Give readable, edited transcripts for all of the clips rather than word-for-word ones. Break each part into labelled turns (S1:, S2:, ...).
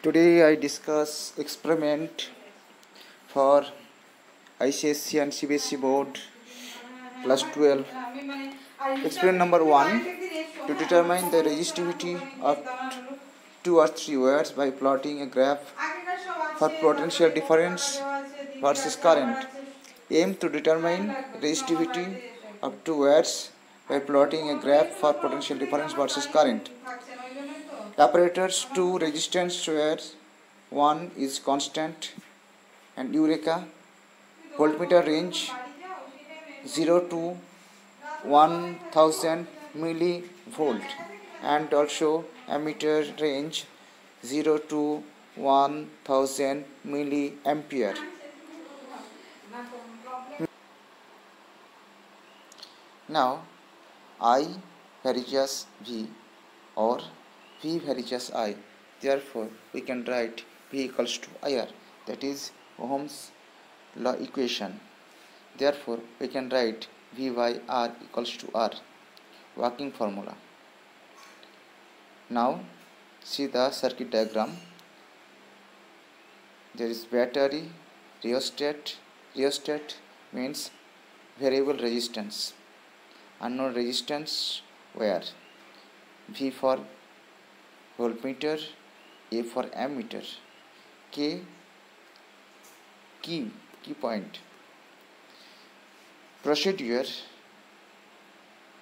S1: Today I discuss experiment for ICSC and CBSE board plus 12. Experiment number 1, to determine the resistivity of 2 or 3 wires by plotting a graph for potential difference versus current. Aim to determine resistivity of 2 wires by plotting a graph for potential difference versus current. Apparatus 2 resistance wires, 1 is constant and Eureka. Voltmeter range 0 to 1000 millivolt, and also ammeter range 0 to 1000 milliampere. Now I varies V or V varies I. Therefore, we can write V equals to IR, that is Ohm's law equation. Therefore, we can write V by R equals to R. Working formula. Now, see the circuit diagram. There is battery, rheostat. Rheostat means variable resistance. Unknown resistance where V for voltmeter, A for ammeter, K key point. Procedure,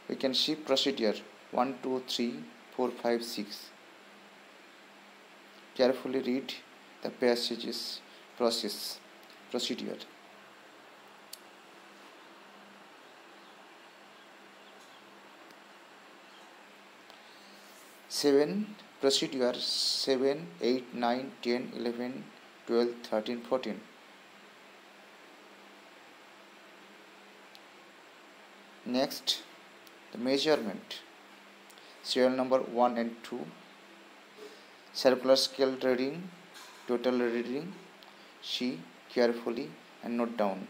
S1: we can see procedure 1, 2, 3, 4, 5, 6. Carefully read the passages. Procedure. Procedure 7, 8, 9, 10, 11, 12, 13, 14. Next, the measurement. Serial number 1 and 2. Circular scale reading, total reading. See carefully and note down.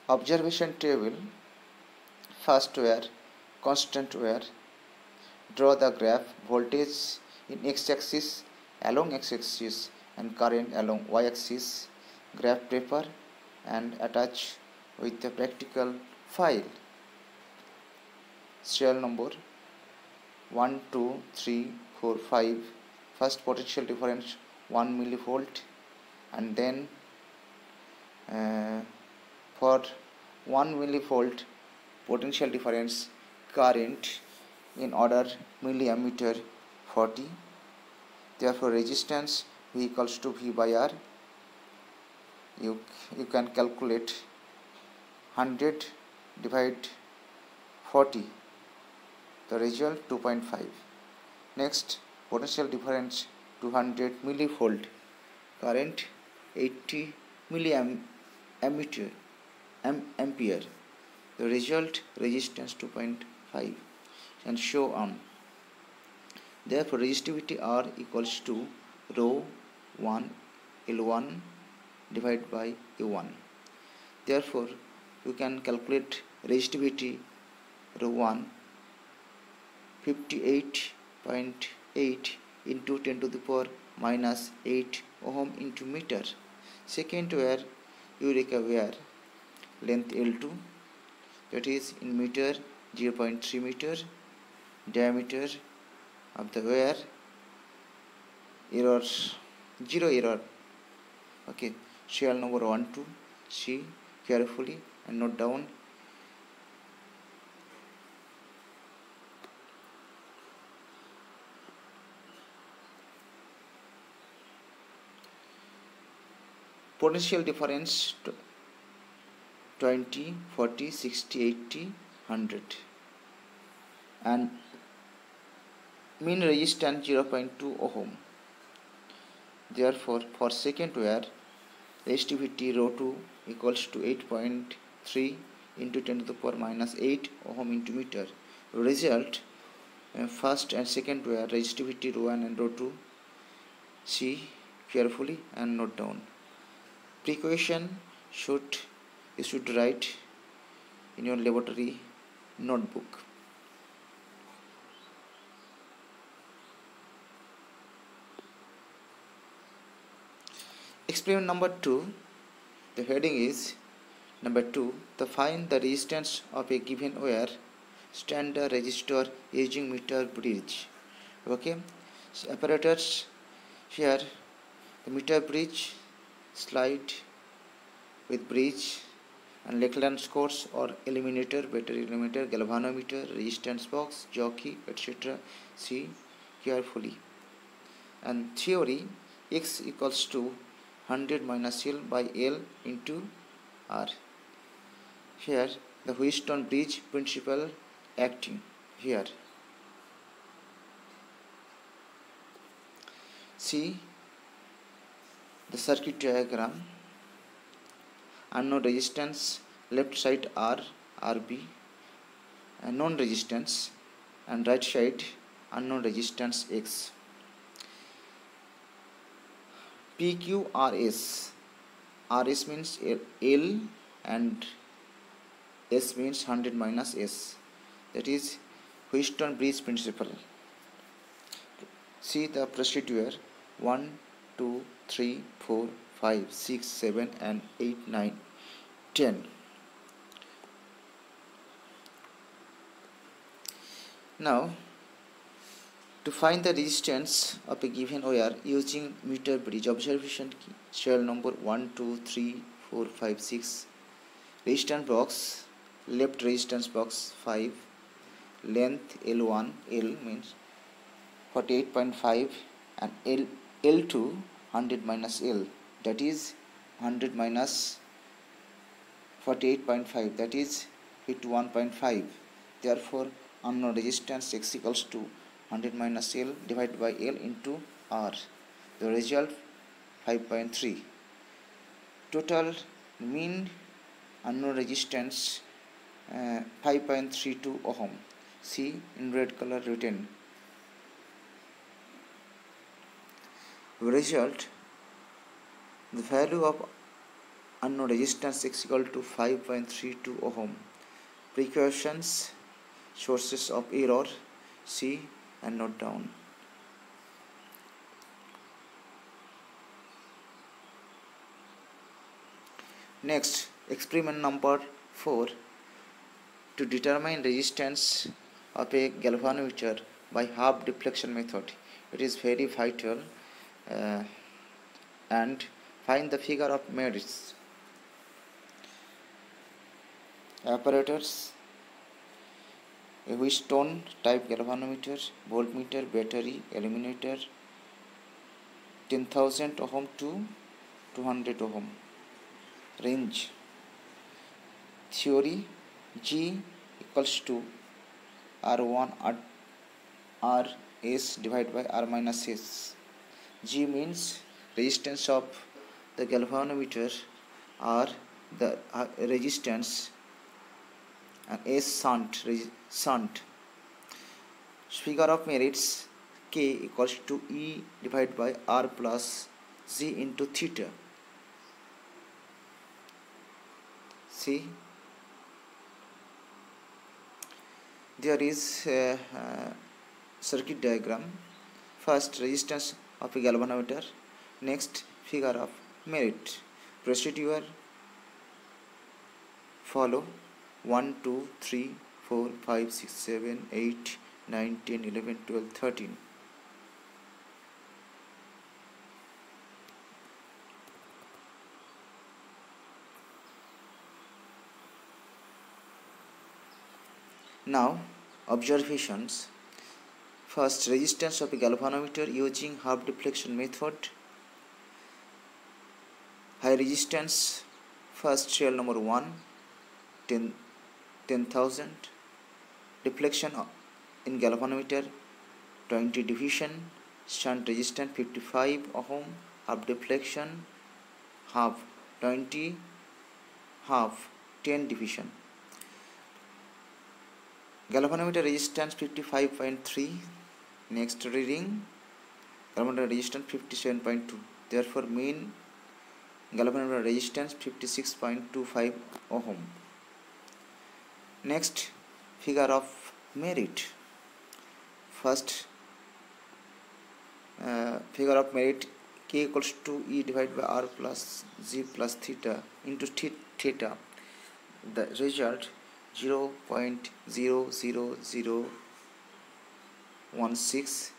S1: Observation table. First wire, constant wire. Draw the graph. Voltage in x-axis, along x-axis, and current along y-axis. Graph paper and attach with the practical file. Serial number 1, 2, 3, 4, 5. First potential difference 1 millivolt, and then for 1 millivolt potential difference current in order milliammeter 40. Therefore resistance V equals to V by R. You can calculate 100 divide 40, the result 2.5. Next, potential difference 200 millivolt, current 80 milliampere, the result resistance 2.5, and so on. Therefore resistivity R equals to rho 1 L1 divided by U1. Therefore you can calculate resistivity rho 1 58.8 into 10 to the power minus 8 ohm into meter. Second wire, Eureka wire, length L2, that is in meter 0.3 meter, diameter of the wire, zero error. Okay, serial number 1, 2. See carefully and note down. Potential difference 20, 40, 60, 80, 100, and mean resistance 0.2 ohm. Therefore, for second wire, resistivity rho 2 equals to 8.3 into 10 to the power minus 8 ohm into meter. Result, first and second wire, resistivity rho 1 and rho 2. See carefully and note down. Precaution you should write in your laboratory notebook. Experiment number 2, the heading is number 2, to find the resistance of a given wire standard resistor using meter bridge. Okay, so apparatus here, the meter bridge, slide with bridge, and Lakeland scores or eliminator, battery eliminator, galvanometer, resistance box, jockey, etc. See carefully. And theory, X equals to 100 minus L by L into R. Here the Wheatstone bridge principle acting here. See the circuit diagram. Unknown resistance left side R, RB, and known resistance, and right side unknown resistance X. PQRS. RS means L and S means 100 minus S. That is Wheatstone bridge principle. See the procedure: 1, 2, 3, 4, 5, 6, 7 and 8, 9, 10. Now, to find the resistance of a given wire using meter bridge, observation key, serial number 1, 2, 3, 4, 5, 6, resistance box, left resistance box 5, length L1, L means 48.5, and L2 100 minus L, that is 100 minus 48.5, that is 51.5. Therefore unknown resistance X equals to 100 minus L divided by L into R. The result 5.3. Total mean unknown resistance 5.32 ohm. See in red color written. Result, the value of unknown resistance is equal to 5.32 ohm. Precautions, sources of error, see and note down. Next, experiment number 4, to determine resistance of a galvanometer by half deflection method. It is very vital, and find the figure of merits. Apparatus: a Wheatstone type galvanometer, voltmeter, battery, eliminator, 10,000 ohm to 200 ohm. Range. Theory: G equals to R1 RS divided by R minus S. G means resistance of the galvanometer, R the resistance, and S shunt. Figure of merits: K equals to E divided by R plus Z into theta. See, there is a circuit diagram. First, resistance of a galvanometer. Next, figure of merit. Procedure follow: 1, 2, 3, 4, 5, 6, 7, 8, 9, 10, 11, 12, 13. Now, observations. First, resistance of a galvanometer using half deflection method. High resistance, first serial number 1, 10,000. Deflection in galvanometer 20 division. Shunt resistance 55 ohm. Half deflection, half 20, half 10 division. Galvanometer resistance 55.3. Next reading, galvanometer resistance 57.2. Therefore mean galvanometer resistance 56.25 ohm. Next, figure of merit. First, figure of merit, k equals to e divided by r plus g plus theta into theta. The result 0.00016.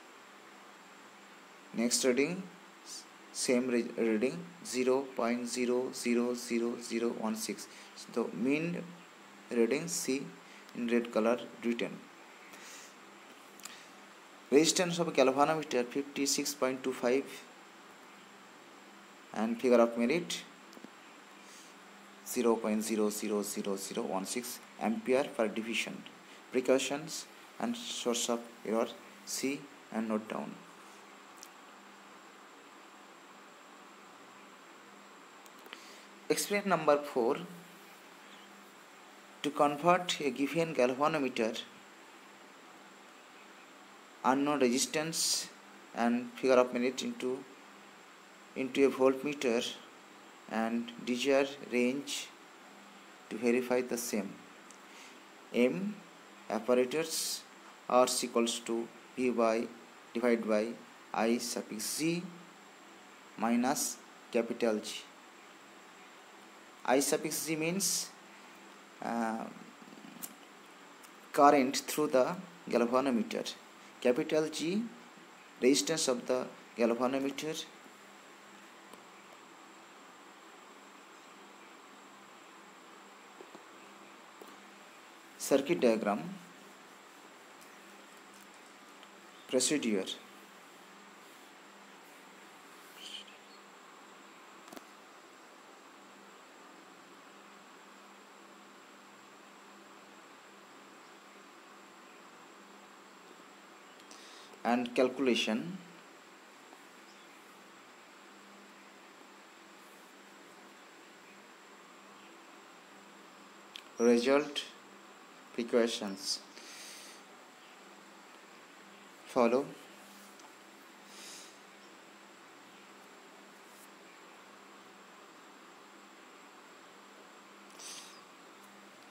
S1: Next reading, same reading 0.00016. So the mean reading C in red color written. Resistance of galvanometer 56.25 and figure of merit 0.00016 ampere per division. Precautions and source of error see and note down. Experiment number 4. To convert a given galvanometer, unknown resistance and figure of merit into a voltmeter and desired range to verify the same. M apparatus R equals to V by divided by I suffix G minus capital G. I suffix G means current through the galvanometer. Capital G, resistance of the galvanometer. Circuit diagram. Procedure. And calculation. Result, precautions. Follow.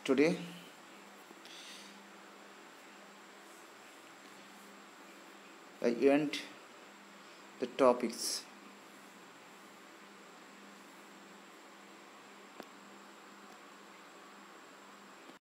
S1: Today I end the topics.